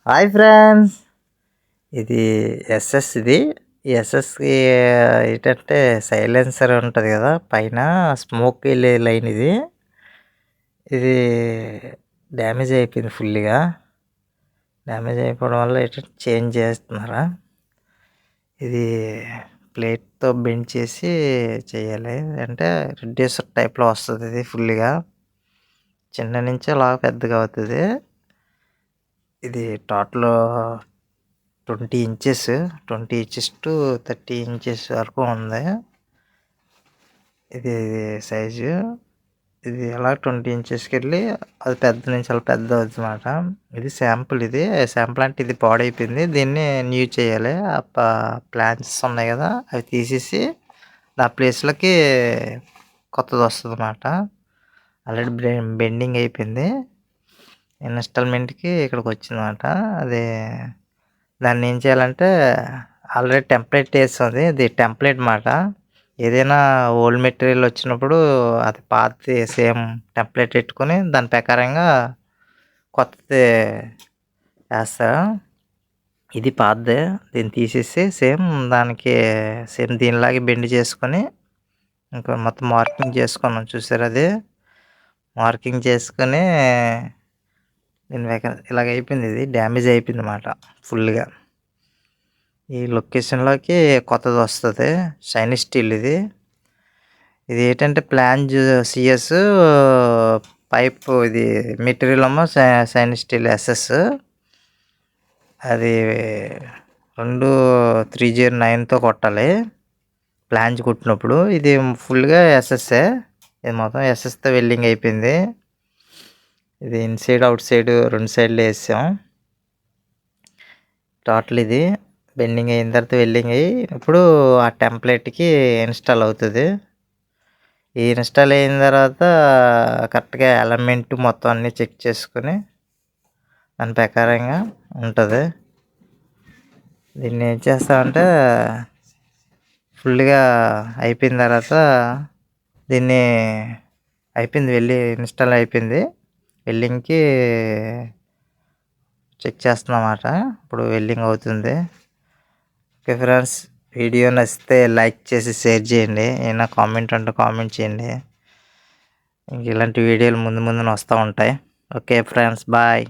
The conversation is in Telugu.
హాయ్ ఫ్రెండ్స్, ఇది ఇది ఎస్ఎస్కి ఏంటంటే సైలెన్సర్ ఉంటుంది కదా, పైన స్మోక్ వెళ్ళే లైన్. ఇది డ్యామేజ్ అయిపోయింది. ఫుల్గా డ్యామేజ్ అయిపోవడం వల్ల ఏంటంటే చేంజ్ చేస్తున్నారా. ఇది ప్లేట్తో బెండ్ చేసి చేయాలి. అంటే రిడ్యూసర్ టైప్లో వస్తుంది. ఇది ఫుల్గా చిన్న నుంచి అలా పెద్దగా అవుతుంది. ఇది total 20 inches, 20 inches to 30 inches వరకు ఉంది. ఇది సైజు. ఇది అలా 20 ఇంచెస్కి వెళ్ళి అది పెద్ద నుంచి అలా పెద్ద అవుతుంది అన్నమాట. ఇది శాంపుల్. ఇది శాంపుల్ అంటే ఇది పాడైపోయింది, దీన్ని న్యూ చేయాలి. ప్లాన్స్ ఉన్నాయి కదా, అవి తీసేసి ఆ ప్లేస్లోకి కొత్తది వస్తుంది అన్నమాట. ఆల్రెడీ బెండింగ్ అయిపోయింది. ఇన్స్టాల్మెంట్కి ఇక్కడికి వచ్చిందన్నమాట. అది దాన్ని ఏం చేయాలంటే ఆల్రెడీ టెంప్లెట్ వేస్తుంది. ఇది టెంప్లెట్ మాట. ఏదైనా ఓల్డ్ మెటీరియల్ వచ్చినప్పుడు అది పాతది సేమ్ టెంప్లెట్ పెట్టుకొని దాని ప్రకారంగా కొత్తది వేస్తారు. ఇది పాతదే, దీన్ని తీసేసి సేమ్ దానికి సేమ్ దీనిలాగే బెండ్ చేసుకొని ఇంకా మొత్తం మార్కింగ్ చేసుకున్నాం. చూసారు, అది మార్కింగ్ చేసుకొని దీని ఇలాగ అయిపోయింది. ఇది డ్యామేజ్ అయిపోయింది అన్నమాట ఫుల్గా. ఈ లొకేషన్లోకి కొత్తది వస్తుంది. Shiny steel. ఇది ఏంటంటే ప్లాన్ సిఎస్ పైప్. ఇది మెటీరియల్ ఏమో షైనీ స్టీల్ ఎస్ఎస్. అది 2309తో కొట్టాలి ప్లాన్స్ కుట్టినప్పుడు. ఇది ఫుల్గా ఎస్ఎస్ఏ. ఇది మొత్తం ఎస్ఎస్తో వెల్డింగ్ అయిపోయింది. ఇది ఇన్సైడ్ అవుట్ సైడ్ 2 సైడ్లు వేసాం. టోటల్ ఇది బెండింగ్ అయిన తర్వాత వెల్డింగ్ అయ్యి ఇప్పుడు ఆ టెంప్లెట్కి ఇన్స్టాల్ అవుతుంది. ఈ ఇన్స్టాల్ అయిన తర్వాత కరెక్ట్గా ఎలమెంట్ మొత్తం అన్నీ చెక్ చేసుకొని దాని ప్రకారంగా ఉంటుంది. దీన్ని ఏం చేస్తామంటే ఫుల్గా అయిపోయిన తర్వాత దీన్ని అయిపోయింది, ఇన్స్టాల్ అయిపోయింది. వెల్డింగ్కి చెక్ చేస్తున్నమాట. ఇప్పుడు వెల్డింగ్ అవుతుంది. ఓకే ఫ్రెండ్స్, వీడియో నచ్చితే లైక్ చేసి షేర్ చేయండి. ఏమైనా కామెంట్ అంటే కామెంట్ చేయండి. ఇంక ఇలాంటి వీడియోలు ముందు ముందు వస్తూ ఉంటాయి. Okay friends, bye.